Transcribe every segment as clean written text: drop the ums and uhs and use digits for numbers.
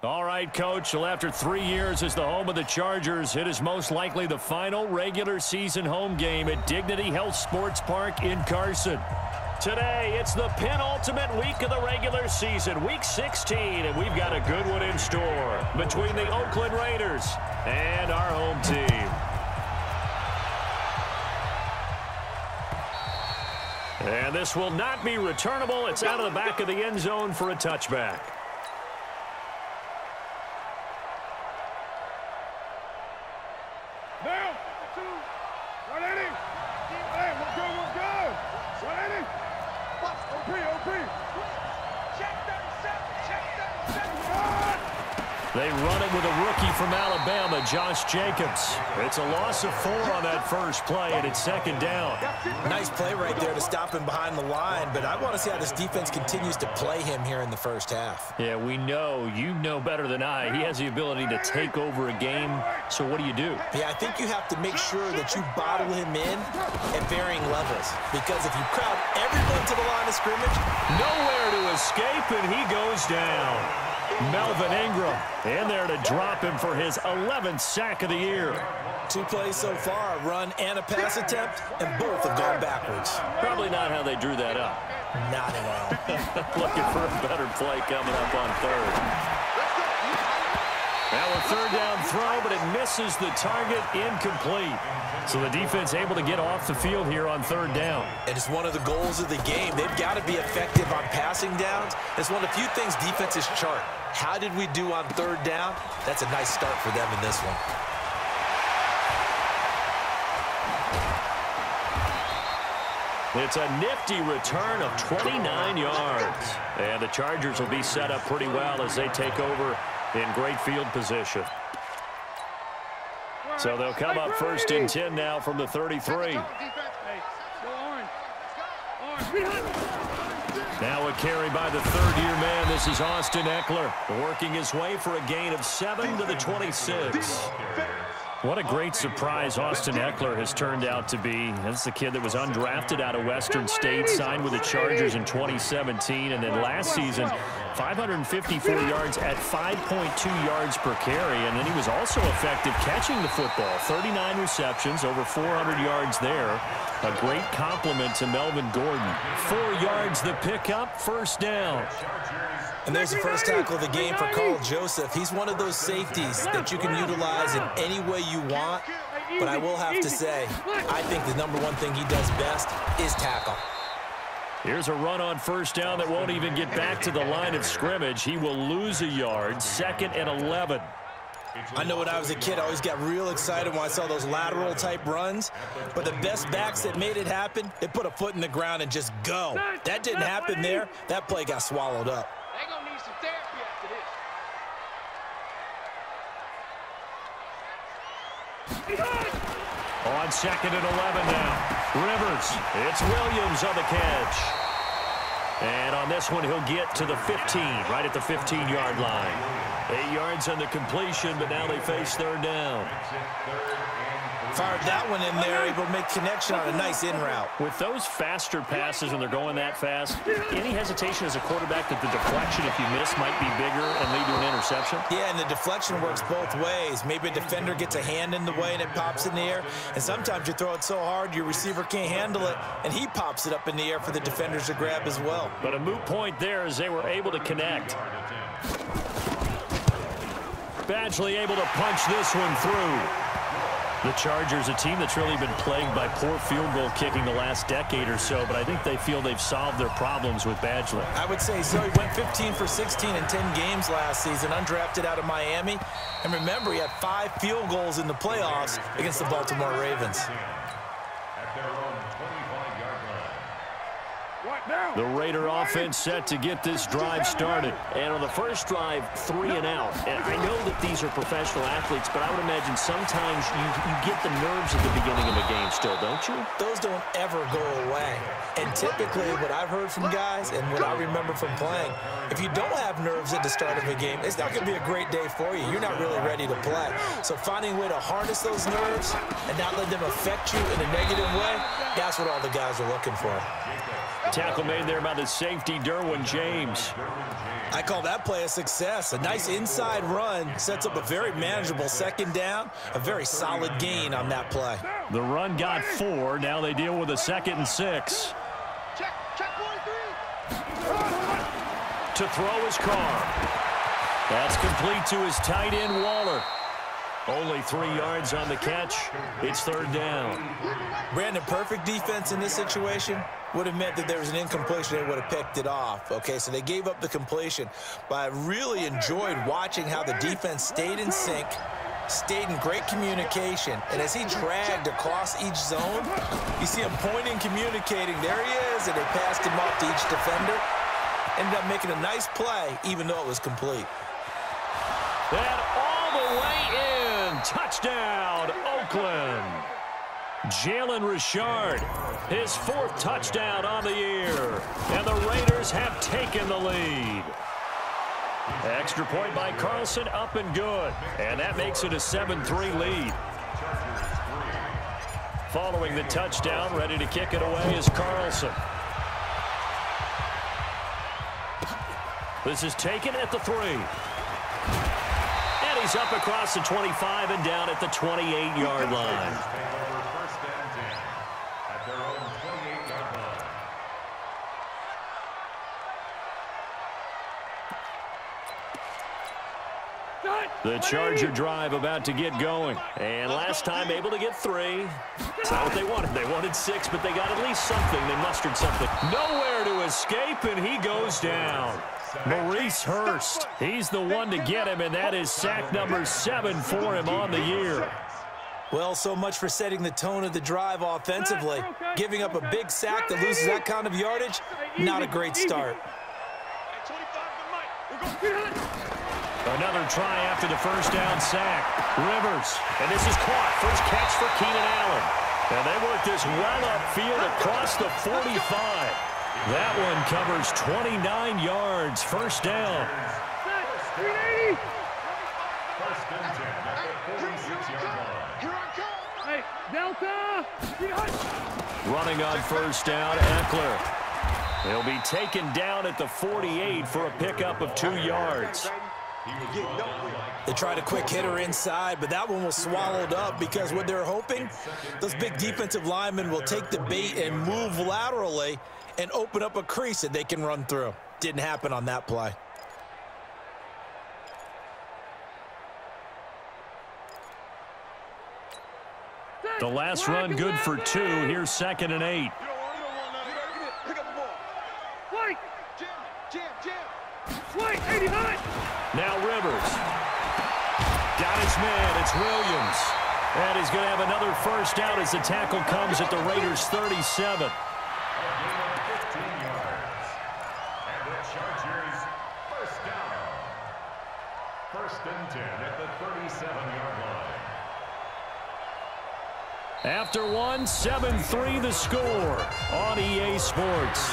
All right, Coach. Well, after 3 years as the home of the Chargers, it is most likely the final regular season home game at Dignity Health Sports Park in Carson. Today, it's the penultimate week of the regular season, Week 16, and we've got a good one in store between the Oakland Raiders and our home team. And this will not be returnable. It's out of the back of the end zone for a touchback. They run it with a rookie from Alabama, Josh Jacobs. It's a loss of 4 on that first play, and it's second down. Nice play right there to stop him behind the line, but I want to see how this defense continues to play him here in the first half. Yeah, we know. You know better than I. He has the ability to take over a game, so what do you do? Yeah, I think you have to make sure that you bottle him in at varying levels, because if you crowd everyone to the line of scrimmage, nowhere to escape, and he goes down. Melvin Ingram in there to drop him for his 11th sack of the year. 2 plays so far, a run and a pass attempt, and both have gone backwards. Probably not how they drew that up. Not at all. Looking for a better play coming up on third. Now a third down throw, but it misses the target, incomplete. So the defense able to get off the field here on third down. And it's one of the goals of the game. They've got to be effective on passing downs. It's one of the few things defenses chart. How did we do on third down? That's a nice start for them in this one. It's a nifty return of 29 yards. And the Chargers will be set up pretty well as they take over in great field position. So they'll come up first and 10 now from the 33. Now a carry by the third-year man. This is Austin Eckler working his way for a gain of 7 to the 26. What a great surprise Austin Eckler has turned out to be. That's the kid that was undrafted out of Western State, signed with the Chargers in 2017, and then last season, 554 yards at 5.2 yards per carry, and then he was also effective catching the football. 39 receptions, over 400 yards there. A great compliment to Melvin Gordon. 4 yards the pickup, first down. And there's the first tackle of the game for Carl Joseph. He's one of those safeties that you can utilize in any way you want. But I will have to say, I think the #1 thing he does best is tackle. Here's a run on first down that won't even get back to the line of scrimmage. He will lose a yard, 2nd and 11. I know when I was a kid, I always got real excited when I saw those lateral-type runs. But the best backs that made it happen, they put a foot in the ground and just go. That didn't happen there. That play got swallowed up. They're going to need some therapy after this. On 2nd and 11 now. Rivers. It's Williams on the catch. And on this one, he'll get to the 15, right at the 15-yard line. 8 yards on the completion, but now they face third down. Fired that one in there, able to make connection on a nice in route. With those faster passes when they're going that fast, any hesitation as a quarterback that the deflection, if you miss, might be bigger and lead to an interception? Yeah, and the deflection works both ways. Maybe a defender gets a hand in the way and it pops in the air, and sometimes you throw it so hard your receiver can't handle it, and he pops it up in the air for the defenders to grab as well. But a moot point there as they were able to connect. Badgley able to punch this one through. The Chargers, a team that's really been plagued by poor field goal kicking the last decade or so, but I think they feel they've solved their problems with Badgley. I would say so. He went 15 for 16 in 10 games last season, undrafted out of Miami. And remember, he had 5 field goals in the playoffs against the Baltimore Ravens. The Raider offense set to get this drive started. And on the first drive, 3 and out. And I know that these are professional athletes, but I would imagine sometimes you get the nerves at the beginning of a game still, don't you? Those don't ever go away. And typically, what I've heard from guys and what I remember from playing, if you don't have nerves at the start of a game, it's not going to be a great day for you. You're not really ready to play. So finding a way to harness those nerves and not let them affect you in a negative way, that's what all the guys are looking for. Tackle made there by the safety, Derwin James. I call that play a success. A nice inside run sets up a very manageable second down. A very solid gain on that play. The run got 4. Now they deal with a 2nd and 6. Check 1-3. To throw his Carr. That's complete to his tight end, Waller. Only 3 yards on the catch. It's 3rd down. Brandon, perfect defense in this situation would have meant that there was an incompletion. They would have picked it off. Okay, so they gave up the completion. But I really enjoyed watching how the defense stayed in sync, stayed in great communication. And as he dragged across each zone, you see him pointing, communicating. There he is, and they passed him off to each defender. Ended up making a nice play, even though it was complete. And all the way in. Touchdown, Oakland. Jalen Richard, his 4th touchdown on the year. And the Raiders have taken the lead. Extra point by Carlson, up and good. And that makes it a 7-3 lead. Following the touchdown, ready to kick it away is Carlson. This is taken at the 3. And he's up across the 25 and down at the 28-yard line. The Charger drive about to get going. And last time able to get 3. It's not what they wanted. They wanted 6, but they got at least something. They mustered something. Nowhere to escape, and he goes down. Maurice Hurst, he's the one to get him, and that is sack number 7 for him on the year. Well, so much for setting the tone of the drive offensively. Giving up a big sack that loses that kind of yardage, not a great start. Another try after the first down sack. Rivers, and this is caught. First catch for Keenan Allen. And they work this well upfield across the 45. That one covers 29 yards. First down. Hey, Delta! Running on first down, Eckler. He'll be taken down at the 48 for a pickup of 2 yards. They tried a quick hitter inside, but that one was swallowed up because what they're hoping, those big defensive linemen will take the bait and move laterally and open up a crease that they can run through. Didn't happen on that play. The last run good for 2. Here's 2nd and 8. Now Rivers. Got his man. It's Williams. And he's going to have another first down as the tackle comes at the Raiders' 37. After 1, 7-3 the score on EA Sports.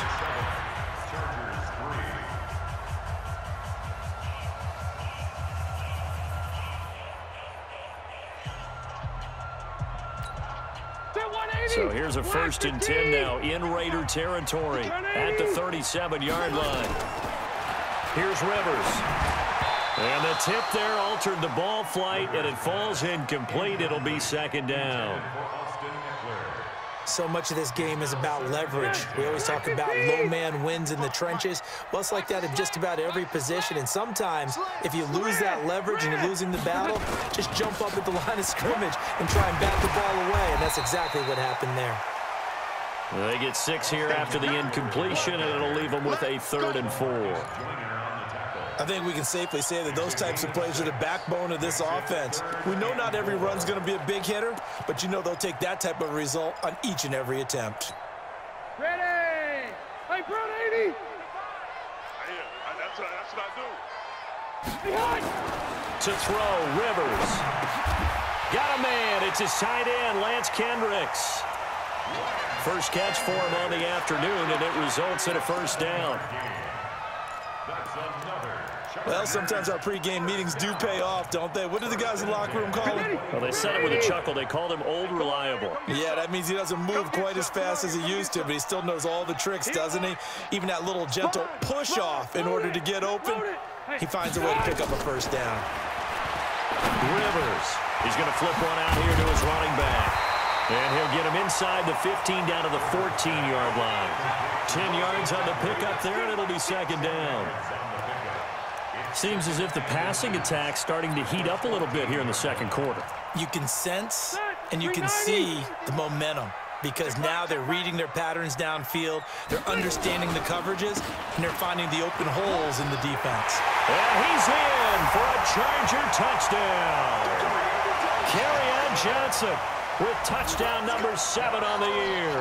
So here's a 1st and 10 now in Raider territory at the 37-yard line. Here's Rivers. And the tip there altered the ball flight, and it falls incomplete. It'll be 2nd down. So much of this game is about leverage. We always talk about low man wins in the trenches. Well, it's like that in just about every position. And sometimes, if you lose that leverage and you're losing the battle, just jump up at the line of scrimmage and try and bat the ball away. And that's exactly what happened there. They get 6 here after the incompletion, and it'll leave them with a 3rd and 4. I think we can safely say that those types of plays are the backbone of this offense. We know not every run's going to be a big hitter, but you know they'll take that type of result on each and every attempt. Ready! Hey, Brown 80! That's what I do. Behind! To throw, Rivers. Got a man. It's his tight end, Lance Kendricks. First catch for him on the afternoon, and it results in a first down. Well, sometimes our pregame meetings do pay off, don't they? What do the guys in the locker room call him? Well, they said it with a chuckle. They called him Old Reliable. Yeah, that means he doesn't move quite as fast as he used to, but he still knows all the tricks, doesn't he? Even that little gentle push-off in order to get open, he finds a way to pick up a first down. Rivers. He's going to flip one out here to his running back. And he'll get him inside the 15 down to the 14-yard line. 10 yards on the pickup there, and it'll be second down. Seems as if the passing attack's starting to heat up a little bit here in the second quarter. You can sense and you can see the momentum because now they're reading their patterns downfield, they're understanding the coverages, and they're finding the open holes in the defense. And he's in for a Charger touchdown. Kerryon Johnson with touchdown number 7 on the year.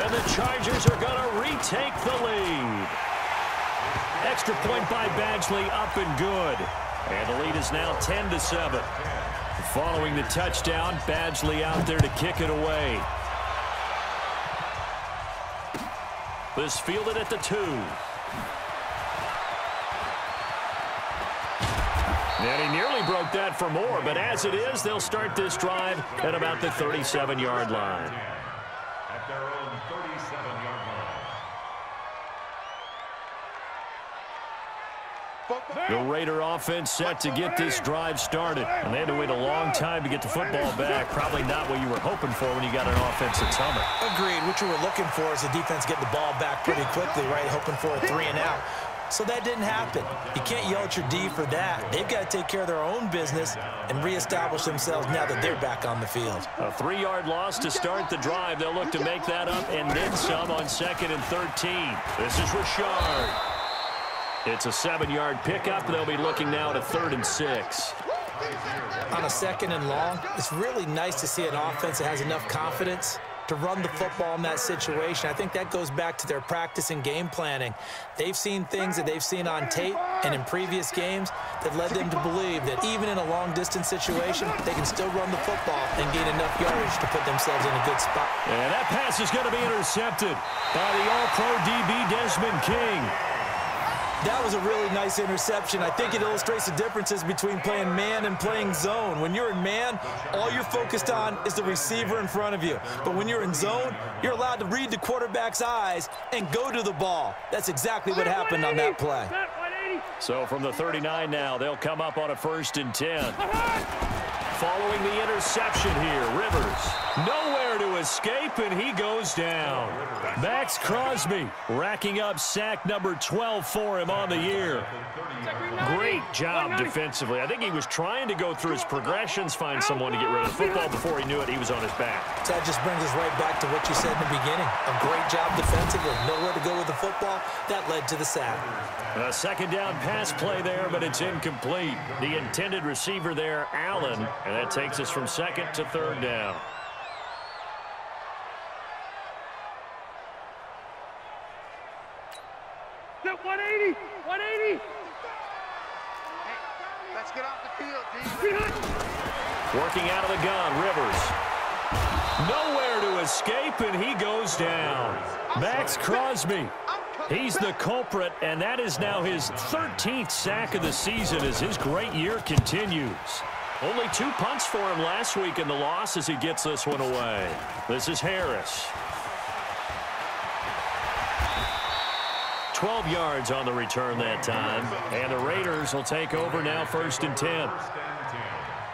And the Chargers are going to retake the lead. Extra point by Badgley, up and good. And the lead is now 10-7. Following the touchdown, Badgley out there to kick it away. This fielded at the 2. And he nearly broke that for more, but as it is, they'll start this drive at about the 37-yard line. At their own 37-yard line. The Raider offense set to get this drive started. And they had to wait a long time to get the football back. Probably not what you were hoping for when you got an offense that's humming. Agreed. What you were looking for is the defense get the ball back pretty quickly, right? Hoping for a 3 and out. So that didn't happen. You can't yell at your D for that. They've got to take care of their own business and reestablish themselves now that they're back on the field. A 3-yard loss to start the drive. They'll look to make that up and then some on 2nd and 13. This is Richard. It's a 7-yard pickup. They'll be looking now to 3rd and 6. On a 2nd and long, it's really nice to see an offense that has enough confidence to run the football in that situation. I think that goes back to their practice and game planning. They've seen things that they've seen on tape and in previous games that led them to believe that even in a long-distance situation, they can still run the football and gain enough yardage to put themselves in a good spot. And that pass is going to be intercepted by the All-Pro DB Desmond King. That was a really nice interception. I think it illustrates the differences between playing man and playing zone. When you're in man, all you're focused on is the receiver in front of you. But when you're in zone, you're allowed to read the quarterback's eyes and go to the ball. That's exactly what happened on that play. So from the 39 now, they'll come up on a 1st and 10. Following the interception here, Rivers nowhere to escape, and he goes down. Max Crosby racking up sack number 12 for him on the year. Great job defensively. I think he was trying to go through his progressions, find someone to get rid of the football. Before he knew it, he was on his back. So that just brings us right back to what you said in the beginning. A great job defensively, nowhere to go with the football. That led to the sack. A 2nd down pass play there, but it's incomplete. The intended receiver there, Allen, and that takes us from 2nd to 3rd down. Get 180! 180! Hey, let's get off the field, D. Working out of the gun, Rivers. Nowhere to escape, and he goes down. Max Crosby. He's the culprit, and that is now his 13th sack of the season as his great year continues. Only 2 punts for him last week in the loss as he gets this one away. This is Harris. 12 yards on the return that time. And the Raiders will take over now 1st and 10.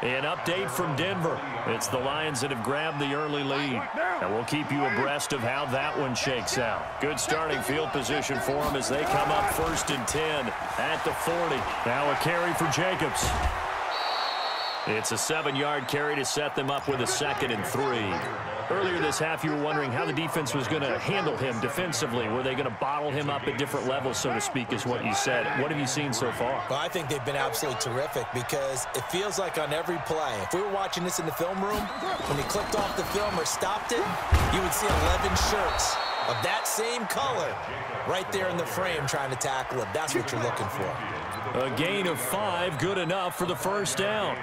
An update from Denver. It's the Lions that have grabbed the early lead. And we'll keep you abreast of how that one shakes out. Good starting field position for them as they come up 1st and 10 at the 40. Now a carry for Jacobs. It's a 7-yard carry to set them up with a 2nd and 3. Earlier this half, you were wondering how the defense was going to handle him defensively. Were they going to bottle him up at different levels, so to speak, is what you said. What have you seen so far? Well, I think they've been absolutely terrific because it feels like on every play, if we were watching this in the film room, when he clicked off the film or stopped it, you would see 11 shirts of that same color right there in the frame trying to tackle it. That's what you're looking for. A gain of 5, good enough for the 1st down.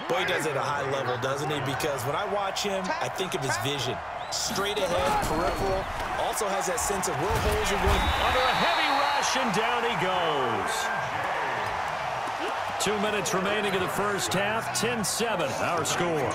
Boy, he does it at a high level, doesn't he? Because when I watch him, I think of his vision. Straight ahead, peripheral. Also has that sense of where holes are going. Under a heavy rush, and down he goes. 2 minutes remaining in the first half. 10-7, our score.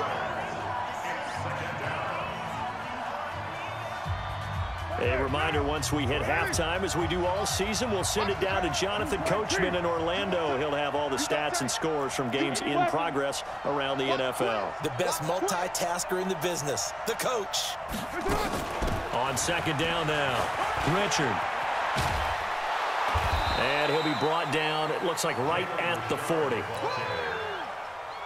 A reminder, once we hit halftime, as we do all season, we'll send it down to Jonathan Coachman in Orlando. He'll have all the stats and scores from games in progress around the NFL. The best multitasker in the business, the coach. On second down now, Richard. And he'll be brought down, it looks like right at the 40.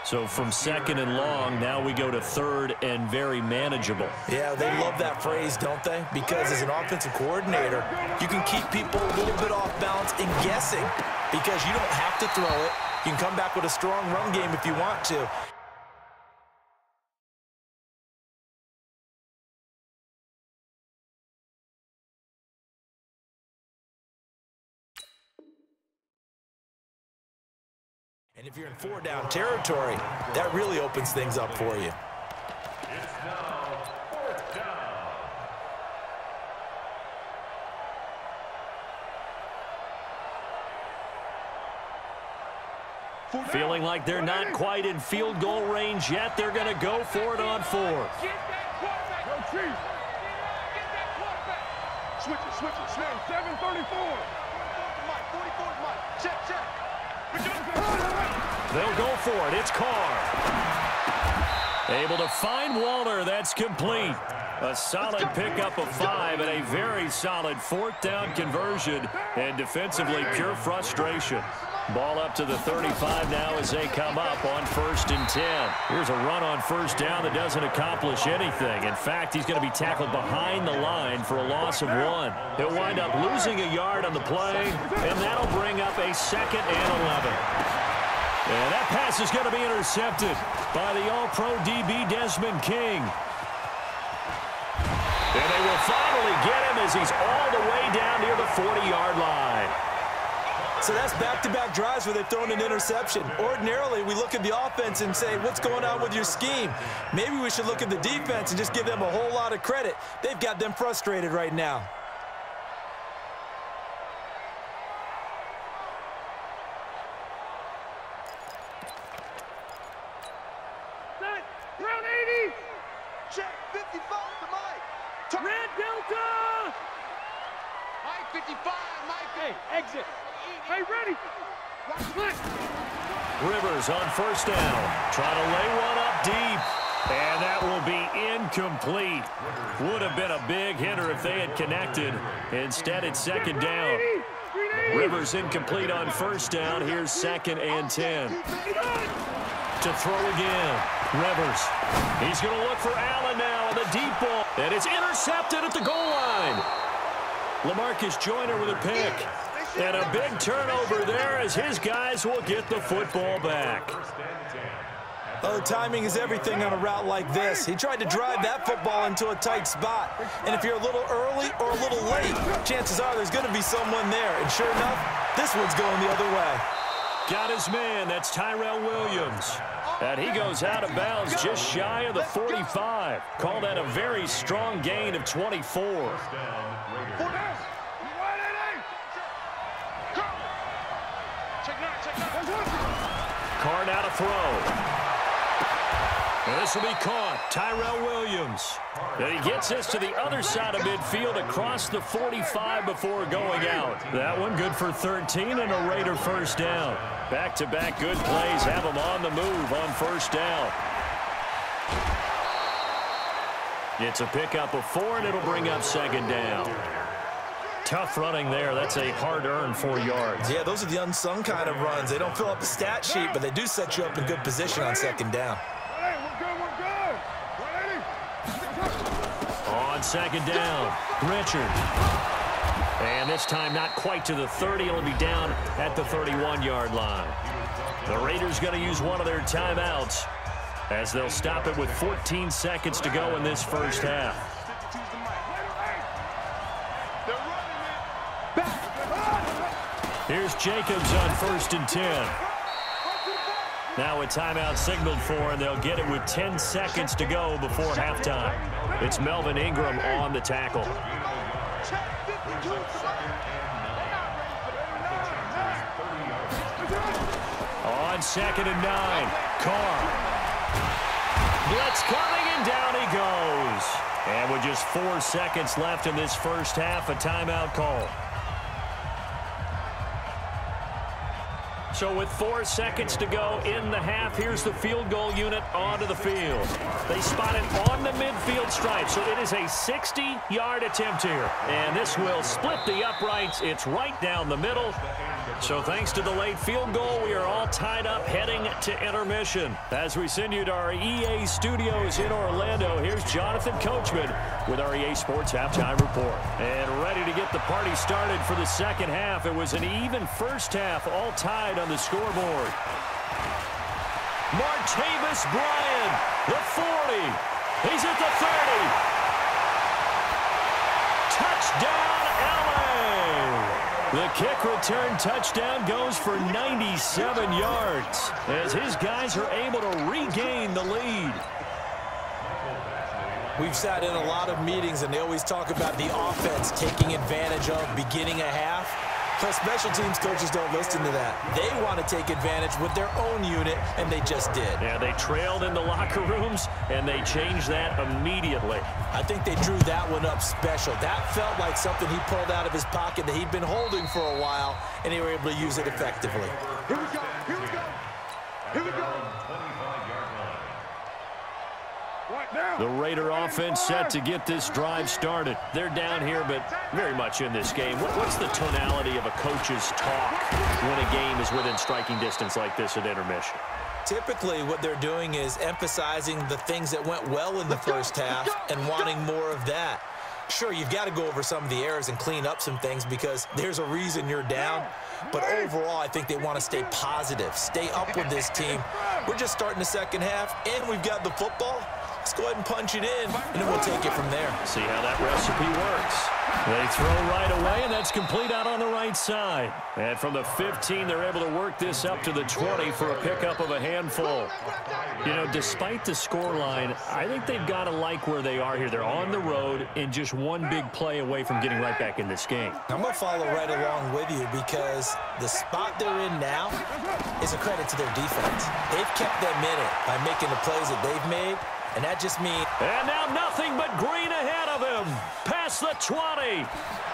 So from second and long, now we go to third and very manageable. Yeah, they love that phrase, don't they? Because as an offensive coordinator, you can keep people a little bit off balance and guessing because you don't have to throw it. You can come back with a strong run game if you want to. And if you're in 4-down territory, that really opens things up for you. It's now 4th down. Feeling like they're not quite in field goal range yet. They're going to go for it on 4th. Get that quarterback. Go Chiefs. Get that quarterback. Switch it. 734. 44 Mike. Check. They'll go for it. It's Carr. Able to find Walter. That's complete. A solid pickup of 5 and a very solid 4th down conversion. And defensively, pure frustration. Ball up to the 35 now as they come up on 1st and 10. Here's a run on 1st down that doesn't accomplish anything. In fact, he's going to be tackled behind the line for a loss of 1. He'll wind up losing a yard on the play, and that'll bring up a 2nd and 11. And that pass is going to be intercepted by the All-Pro DB Desmond King. And they will finally get him as he's all the way down near the 40-yard line. So that's back-to-back drives where they've thrown an interception. Ordinarily, we look at the offense and say, what's going on with your scheme? Maybe we should look at the defense and just give them a whole lot of credit. They've got them frustrated right now. Set. Round 80. Check 55 to Mike. Red Delta. Mike 55, Mike. Hey, exit. Hey, ready. Split. Rivers on 1st down. Trying to lay one up deep. And that will be incomplete. Would have been a big hitter if they had connected. Instead, it's 2nd down. Rivers incomplete on 1st down. Here's 2nd and 10. To throw again. Rivers. He's going to look for Allen now on the deep ball. And it's intercepted at the goal line. LaMarcus Joyner with a pick. And a big turnover there as his guys will get the football back. Oh, timing is everything on a route like this. He tried to drive that football into a tight spot. And if you're a little early or a little late, chances are there's going to be someone there. And sure enough, this one's going the other way. Got his man. That's Tyrell Williams. And he goes out of bounds just shy of the 45. Call that a very strong gain of 24. Carr now to throw. And this will be caught. Tyrell Williams. And he gets this to the other side of midfield across the 45 before going out. That one good for 13 and a Raider 1st down. Back-to-back good plays have them on the move on 1st down. It's a pickup of 4, and it'll bring up 2nd down. Tough running there. That's a hard-earned 4 yards. Yeah, those are the unsung kind of runs. They don't fill up the stat sheet, but they do set you up in good position on 2nd down. On 2nd down, Richard. And this time not quite to the 30. It'll be down at the 31-yard line. The Raiders going to use one of their timeouts as they'll stop it with 14 seconds to go in this first half. Here's Jacobs on 1st and 10. Now a timeout signaled for, and they'll get it with 10 seconds to go before halftime. It's Melvin Ingram on the tackle. On on 2nd and 9. Carr. Blitz coming, and down he goes. And with just 4 seconds left in this first half, a timeout call. So with 4 seconds to go in the half, here's the field goal unit onto the field. They spot it on the midfield stripe, so it is a 60-yard attempt here. And this will split the uprights. It's right down the middle. So thanks to the late field goal, we are all tied up heading to intermission. As we send you to our EA studios in Orlando, here's Jonathan Coachman with our EA Sports Halftime Report. And ready to get the party started for the second half. It was an even first half, all tied on the scoreboard. Martavis Bryant, the 40. He's at the 30. Touchdown, LA! The kick return touchdown goes for 97 yards as his guys are able to regain the lead. We've sat in a lot of meetings, and they always talk about the offense taking advantage of beginning a half. But special teams coaches don't listen to that. They want to take advantage with their own unit, and they just did. Yeah, they trailed in the locker rooms, and they changed that immediately. I think they drew that one up special. That felt like something he pulled out of his pocket that he'd been holding for a while, and they were able to use it effectively. Here we go. Here we go. Here we go. Right now. The Raider offense set to get this drive started. They're down here, but very much in this game. What's the tonality of a coach's talk when a game is within striking distance like this at intermission? Typically, what they're doing is emphasizing the things that went well in the first half and wanting more of that. Sure, you've got to go over some of the errors and clean up some things because there's a reason you're down. But overall, I think they want to stay positive, stay up with this team. We're just starting the second half, and we've got the football. Let's go ahead and punch it in, and then we'll take it from there. See how that recipe works. They throw right away, and that's complete out on the right side. And from the 15, they're able to work this up to the 20 for a pickup of a handful. You know, despite the scoreline, I think they've got to like where they are here. They're on the road and just one big play away from getting right back in this game. I'm going to follow right along with you because the spot they're in now is a credit to their defense. They've kept them in it by making the plays that they've made. And that just means... And now nothing but green ahead of him. Past the 20.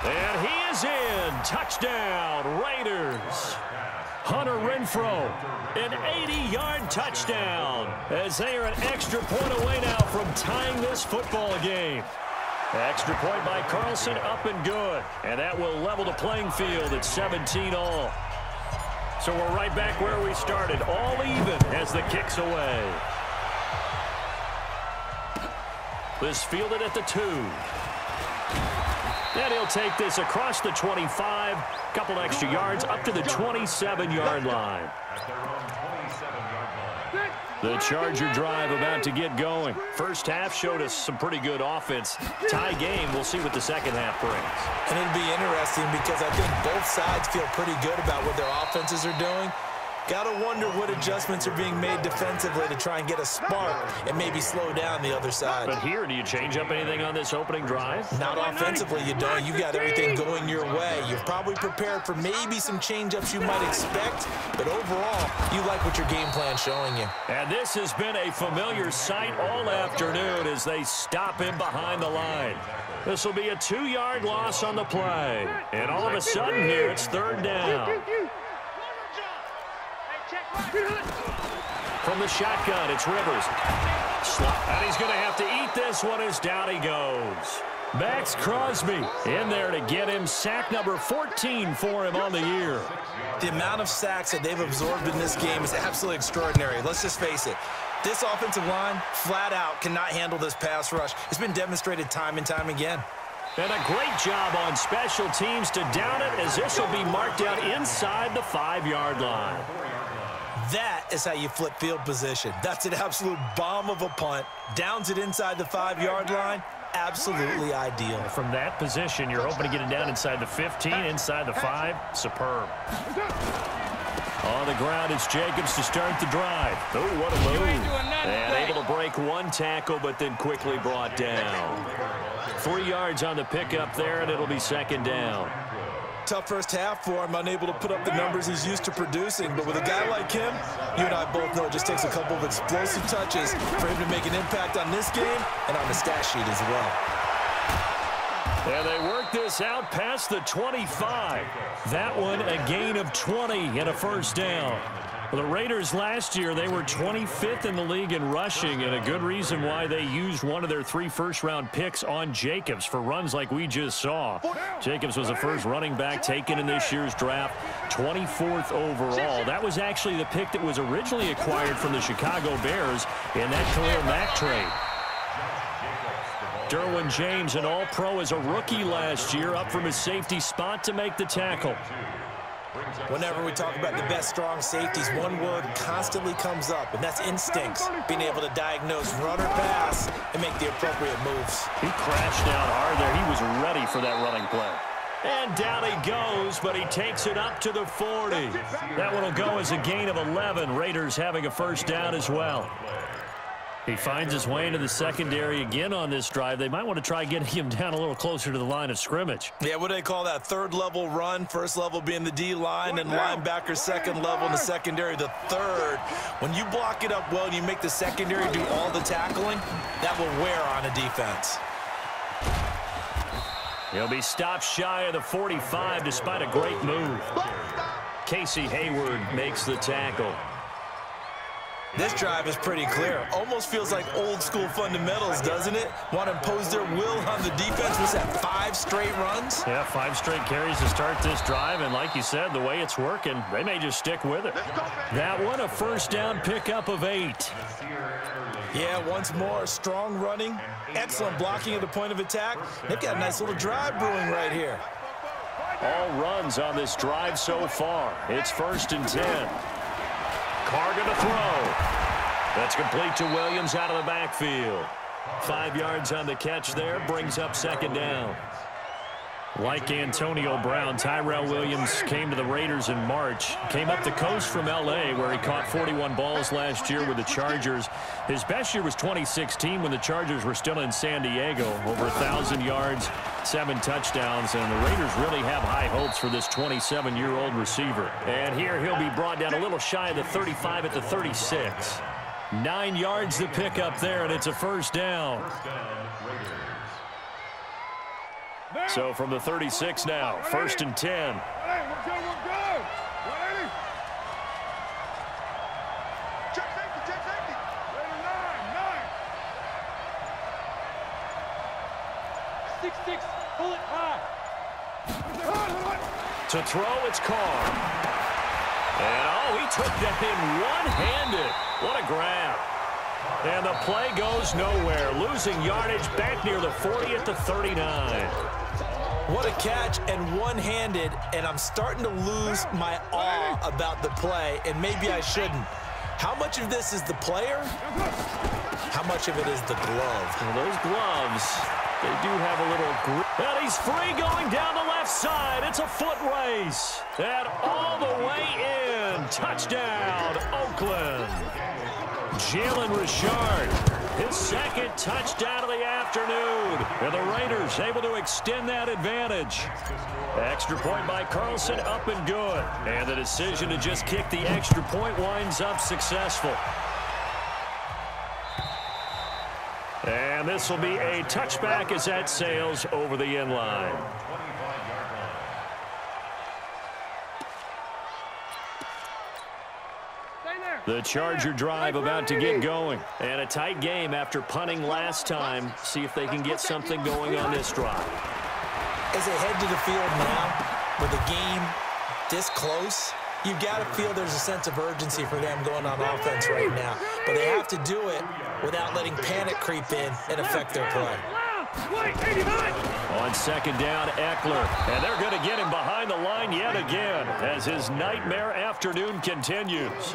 And he is in. Touchdown, Raiders. Hunter Renfrow, an 80-yard touchdown. As they are an extra point away now from tying this football game. Extra point by Carlson, up and good. And that will level the playing field at 17-all. So we're right back where we started. All even as the kick's away. This fielded at the 2. And he'll take this across the 25. Couple extra yards up to the 27-yard line. The Charger drive about to get going. First half showed us some pretty good offense. Tie game, we'll see what the second half brings. And it'll be interesting because I think both sides feel pretty good about what their offenses are doing. Got to wonder what adjustments are being made defensively to try and get a spark and maybe slow down the other side. But here, do you change up anything on this opening drive? Not offensively, you don't. You've got everything going your way. You've probably prepared for maybe some change-ups you might expect, but overall, you like what your game plan's showing you. And this has been a familiar sight all afternoon as they stop him behind the line. This will be a 2-yard loss on the play. And all of a sudden here, it's third down. From the shotgun, it's Rivers. And he's going to have to eat this one as down he goes. Max Crosby in there to get him sack number 14 for him on the year. The amount of sacks that they've absorbed in this game is absolutely extraordinary. Let's just face it. This offensive line, flat out, cannot handle this pass rush. It's been demonstrated time and time again. And a great job on special teams to down it as this will be marked out inside the 5-yard line. That is how you flip field position. That's an absolute bomb of a punt. Downs it inside the 5-yard line. Absolutely ideal. From that position, you're hoping to get it down inside the 15, inside the 5. Superb. On the ground, it's Jacobs to start the drive. Oh, what a move. And able to break one tackle, but then quickly brought down. 3 yards on the pickup there, and it'll be second down. Tough first half for him, unable to put up the numbers he's used to producing. But with a guy like him, you and I both know it just takes a couple of explosive touches for him to make an impact on this game and on the stat sheet as well. And they work this out past the 25. That one a gain of 20 and a first down. For the Raiders last year, they were 25th in the league in rushing, and a good reason why they used one of their 3 first-round picks on Jacobs for runs like we just saw. Jacobs was the first running back taken in this year's draft, 24th overall. That was actually the pick that was originally acquired from the Chicago Bears in that Khalil Mack trade. Derwin James, an All-Pro as a rookie last year, up from his safety spot to make the tackle. Whenever we talk about the best strong safeties, one word constantly comes up, and that's instincts. Being able to diagnose run or pass and make the appropriate moves. He crashed down hard there. He was ready for that running play. And down he goes, but he takes it up to the 40. That one will go as a gain of 11. Raiders having a first down as well. He finds his way into the secondary again on this drive. They might want to try getting him down a little closer to the line of scrimmage. Yeah, what do they call that? Third level run, first level being the D-line, and linebacker second level in the secondary, the third. When you block it up well and you make the secondary do all the tackling, that will wear on a defense. He'll be stopped shy of the 45 despite a great move. Casey Hayward makes the tackle. This drive is pretty clear. Almost feels like old school fundamentals, doesn't it? Want to impose their will on the defense. Was that 5 straight runs? Yeah, 5 straight carries to start this drive. And like you said, the way it's working, they may just stick with it. That one, a first down pickup of 8. Yeah, once more, strong running. Excellent blocking at the point of attack. They've got a nice little drive brewing right here. All runs on this drive so far. It's 1st and 10. Carr going to throw. That's complete to Williams out of the backfield. 5 yards on the catch there, brings up 2nd down. Like Antonio Brown, Tyrell Williams came to the Raiders in March. Came up the coast from L.A., where he caught 41 balls last year with the Chargers. His best year was 2016 when the Chargers were still in San Diego. Over 1,000 yards, 7 touchdowns, and the Raiders really have high hopes for this 27-year-old receiver. And here he'll be brought down a little shy of the 35 at the 36. 9 yards to pick up there, and it's a first down. So from the 36 now, 1st and 10. We're good. Check safety. Ready, 9. 6-6, pull it high. To throw, it's Carr. And, oh, he took that in one-handed. What a grab. And the play goes nowhere. Losing yardage back near the 40 at the 39. What a catch, and one-handed, and I'm starting to lose my awe about the play, and maybe I shouldn't. How much of this is the player? How much of it is the glove? Well, those gloves, they do have a little grip. And he's free going down the left side. It's a foot race. And all the way in. Touchdown, Oakland. Jalen Richard, his 2nd touchdown of the afternoon. And the Raiders able to extend that advantage. Extra point by Carlson, up and good. And the decision to just kick the extra point winds up successful. And this will be a touchback as that sails over the end line. The Charger drive about to get going. And a tight game after punting last time. See if they can get something going on this drive. As they head to the field now, with the game this close, you've got to feel there's a sense of urgency for them going on offense right now. But they have to do it without letting panic creep in and affect their play. On 2nd down, Eckler. And they're going to get him behind the line yet again as his nightmare afternoon continues.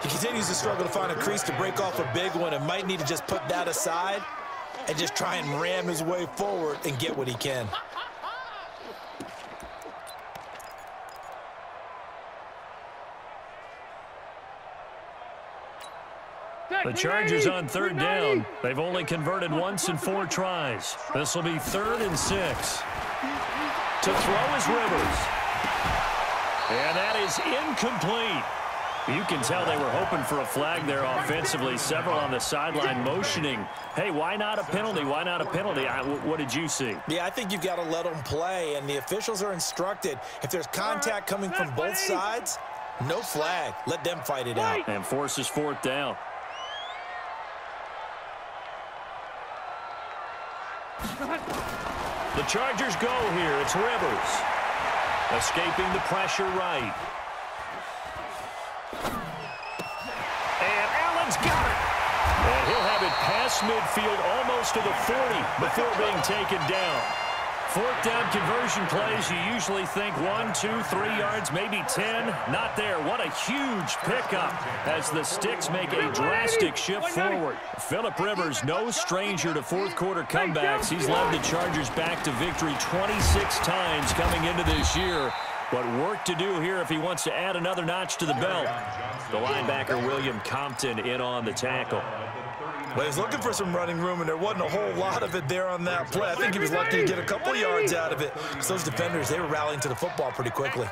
He continues to struggle to find a crease to break off a big one and might need to just put that aside and just try and ram his way forward and get what he can. The Chargers on 3rd down. They've only converted once in 4 tries. This will be 3rd and 6. To throw is Rivers. And that is incomplete. You can tell they were hoping for a flag there offensively. Several on the sideline motioning, hey, why not a penalty? Why not a penalty? What did you see? Yeah, I think you've got to let them play, and the officials are instructed. If there's contact coming from both sides, no flag. Let them fight it out. And forces fourth down. The Chargers go here. It's Rivers. Escaping the pressure right. And Allen's got it. And he'll have it past midfield almost to the 40 before being taken down. Fourth down conversion plays, you usually think 1, 2, 3 yards, maybe 10. Not there. What a huge pickup as the Sticks make a drastic shift forward. Phillip Rivers, no stranger to fourth quarter comebacks. He's led the Chargers back to victory 26 times coming into this year. But work to do here if he wants to add another notch to the belt. The linebacker, William Compton, in on the tackle. Well, he's looking for some running room, and there wasn't a whole lot of it there on that play. I think he was lucky to get a couple yards out of it. Because those defenders, they were rallying to the football pretty quickly.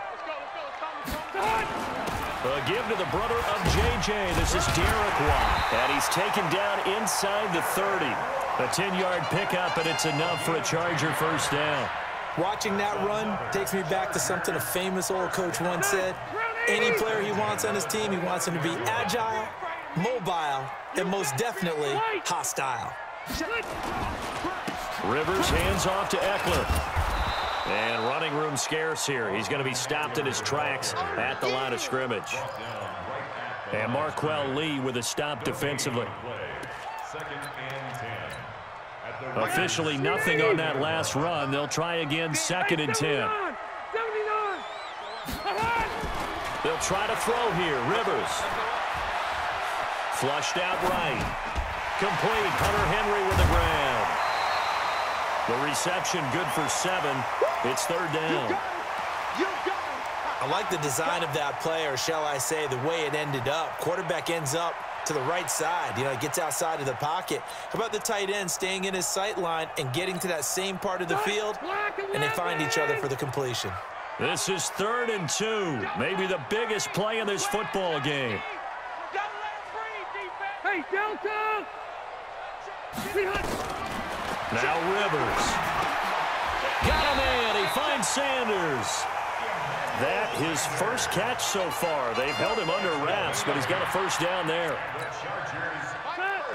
A give to the brother of J.J. This is Derek Watt. And he's taken down inside the 30. A 10-yard pickup, and it's enough for a Charger first down. Watching that run takes me back to something a famous old coach once said. Any player he wants on his team, he wants him to be agile, mobile, and most definitely hostile. Rivers hands off to Eckler. And running room scarce here. He's going to be stopped in his tracks at the line of scrimmage. And Marquell Lee with a stop defensively. Officially nothing on that last run. They'll try again, 2nd and 10. They'll try to throw here. Rivers. Flushed out right. Complete. Hunter Henry with the ground. The reception good for 7. It's 3rd down. I like the design of that play, or shall I say the way it ended up. Quarterback ends up to the right side. You know, it gets outside of the pocket. How about the tight end staying in his sight line and getting to that same part of the field, and they find each other for the completion. This is 3rd and 2. Maybe the biggest play in this football game. Hey, Delta! Now Rivers. Got a man. He finds Sanders. That his first catch so far. They've held him under wraps, but he's got a first down there.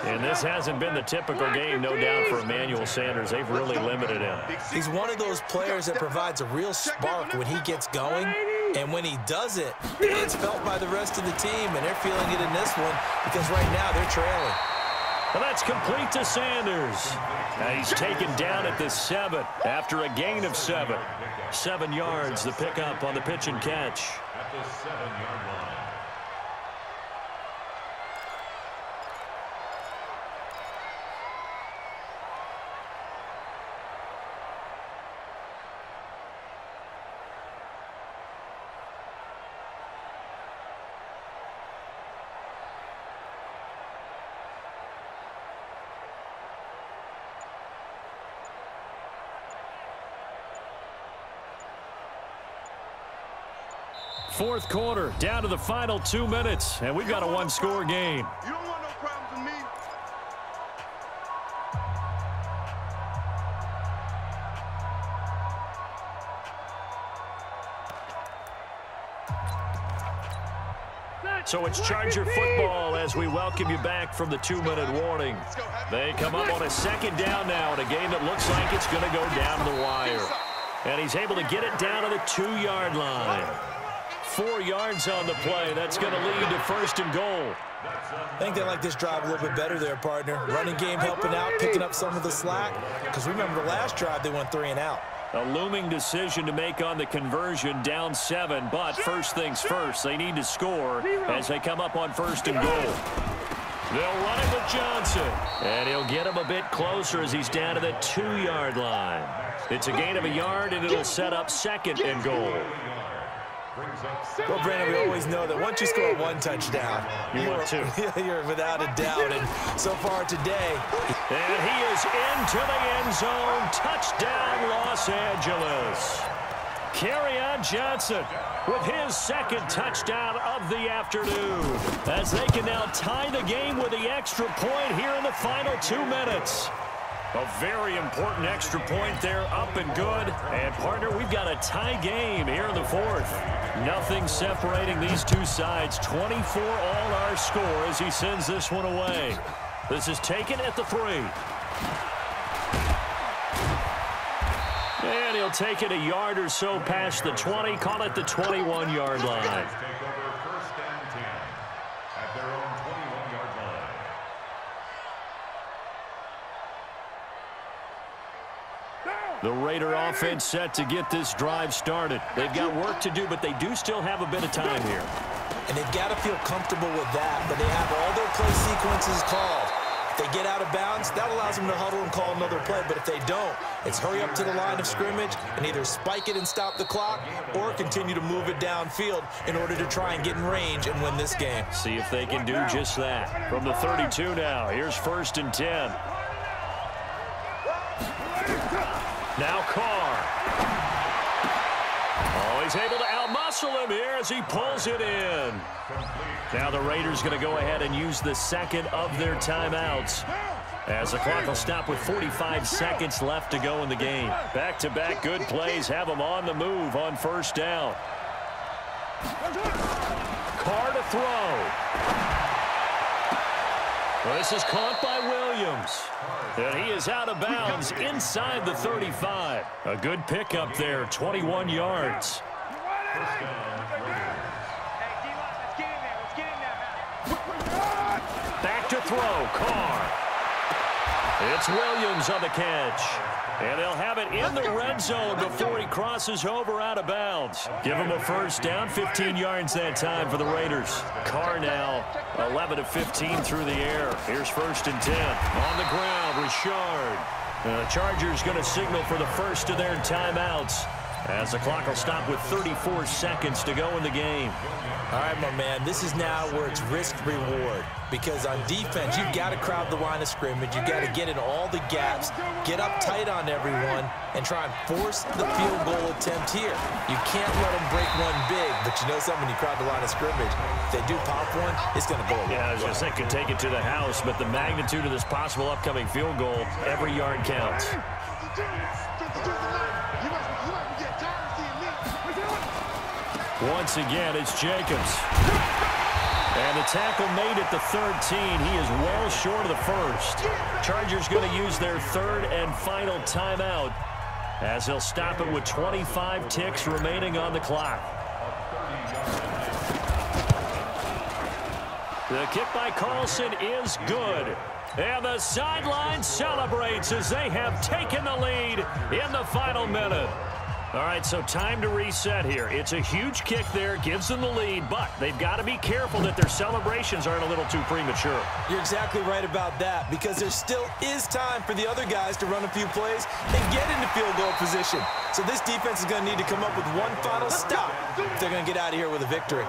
And this hasn't been the typical game, no doubt, for Emmanuel Sanders. They've really limited him. He's one of those players that provides a real spark when he gets going, and when he does it, it's felt by the rest of the team, and they're feeling it in this one because right now they're trailing. Well, that's complete to Sanders. Now he's taken down at the 7 after a gain of 7. 7 yards, the pickup on the pitch and catch. At the 7-yard line. Fourth quarter, down to the final 2 minutes, and we've got a one-score game. You don't want no problems with me. So it's Charger football as we welcome you back from the 2-minute warning. They come up on a 2nd down now in a game that looks like it's going to go down the wire. And he's able to get it down to the 2-yard line. 4 yards on the play. That's going to lead to 1st and goal. I think they like this drive a little bit better there, partner. Running game helping out, picking up some of the slack. Because remember, the last drive they went 3 and out. A looming decision to make on the conversion, down 7. But first things first, they need to score as they come up on 1st and goal. They'll run it with Johnson. And he'll get him a bit closer as he's down to the 2-yard line. It's a gain of a yard, and it'll set up 2nd and goal. Well, Brandon, we always know that once you score 1 touchdown, you're without a doubt. And so far today, and he is into the end zone. Touchdown, Los Angeles. Kerryon Johnson with his second touchdown of the afternoon, as they can now tie the game with the extra point here in the final 2 minutes. A very important extra point there, up and good. And, partner, we've got a tie game here in the fourth. Nothing separating these two sides. 24 all our score as he sends this one away. This is taken at the 3. And he'll take it a yard or so past the 20, call it the 21-yard line. Take over first and 10 at their own 21-yard line. The Raider offense set to get this drive started. They've got work to do, but they do still have a bit of time here. And they've got to feel comfortable with that, but they have all their play sequences called. If they get out of bounds, that allows them to huddle and call another play, but if they don't, it's hurry up to the line of scrimmage and either spike it and stop the clock or continue to move it downfield in order to try and get in range and win this game. See if they can do just that. From the 32 now, here's 1st and 10. Now Carr. Oh, he's able to outmuscle him here as he pulls it in. Now the Raiders going to go ahead and use the second of their timeouts, as the clock will stop with 45 seconds left to go in the game. Back-to-back good plays have them on the move on 1st down. Carr to throw. Well, this is caught by Williams. And he is out of bounds inside the 35. A good pickup there, 21 yards. Back to throw, Carr. It's Williams on the catch. And they'll have it in the red zone before he crosses over out of bounds. Give him a 1st down, 15 yards that time for the Raiders. Carr now 11 of 15 through the air. Here's 1st and 10. On the ground, Richard. The Chargers going to signal for the first of their timeouts, as the clock will stop with 34 seconds to go in the game. All right, my man, this is now where it's risk-reward, because on defense, you've got to crowd the line of scrimmage. You've got to get in all the gaps, get up tight on everyone, and try and force the field goal attempt here. You can't let them break one big, but you know something, when you crowd the line of scrimmage, if they do pop one, it's going to go away. Yeah, I was going to say, could take it to the house, but the magnitude of this possible upcoming field goal, every yard counts. Once again, it's Jacobs. And the tackle made at the 13. He is well short of the first. Chargers going to use their 3rd and final timeout, as they'll stop it with 25 ticks remaining on the clock. The kick by Carlson is good. And the sideline celebrates as they have taken the lead in the final minute. All right, so time to reset here. It's a huge kick there, gives them the lead, but they've got to be careful that their celebrations aren't a little too premature. You're exactly right about that, because there still is time for the other guys to run a few plays and get into field goal position. So this defense is going to need to come up with one final stop if they're going to get out of here with a victory.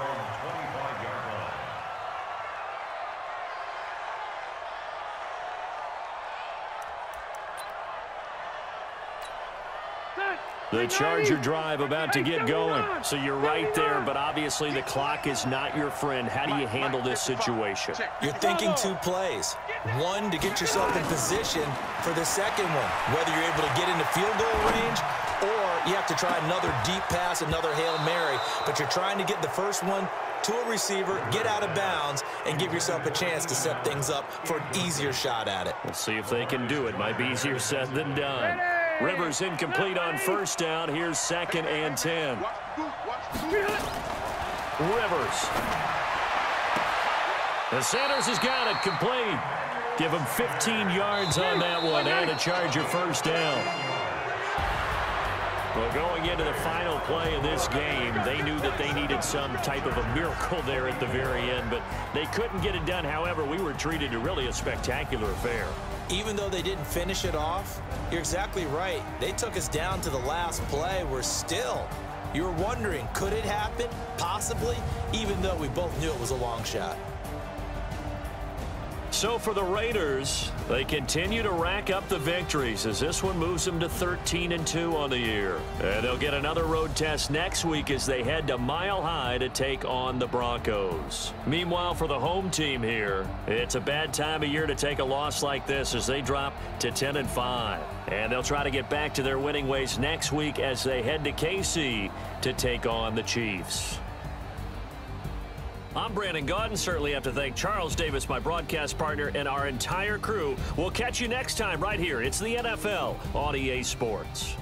The Charger drive about to get going. So you're right there, but obviously the clock is not your friend. How do you handle this situation? You're thinking 2 plays. One, to get yourself in position for the second one, whether you're able to get into field goal range or you have to try another deep pass, another Hail Mary, but you're trying to get the first one to a receiver, get out of bounds, and give yourself a chance to set things up for an easier shot at it. We'll see if they can do it. Might be easier said than done. Rivers incomplete on 1st down. Here's 2nd and 10. Rivers. The Sanders has got it complete. Give him 15 yards on that one and a Charger 1st down. Well, going into the final play of this game, they knew that they needed some type of a miracle there at the very end, but they couldn't get it done. However, we were treated to really a spectacular affair. Even though they didn't finish it off, you're exactly right. They took us down to the last play. You were wondering, could it happen? Possibly, even though we both knew it was a long shot. So for the Raiders, they continue to rack up the victories as this one moves them to 13-2 on the year. And they'll get another road test next week as they head to Mile High to take on the Broncos. Meanwhile, for the home team here, it's a bad time of year to take a loss like this as they drop to 10-5. And they'll try to get back to their winning ways next week as they head to KC to take on the Chiefs. I'm Brandon Gaudin. Certainly have to thank Charles Davis, my broadcast partner, and our entire crew. We'll catch you next time right here. It's the NFL on EA Sports.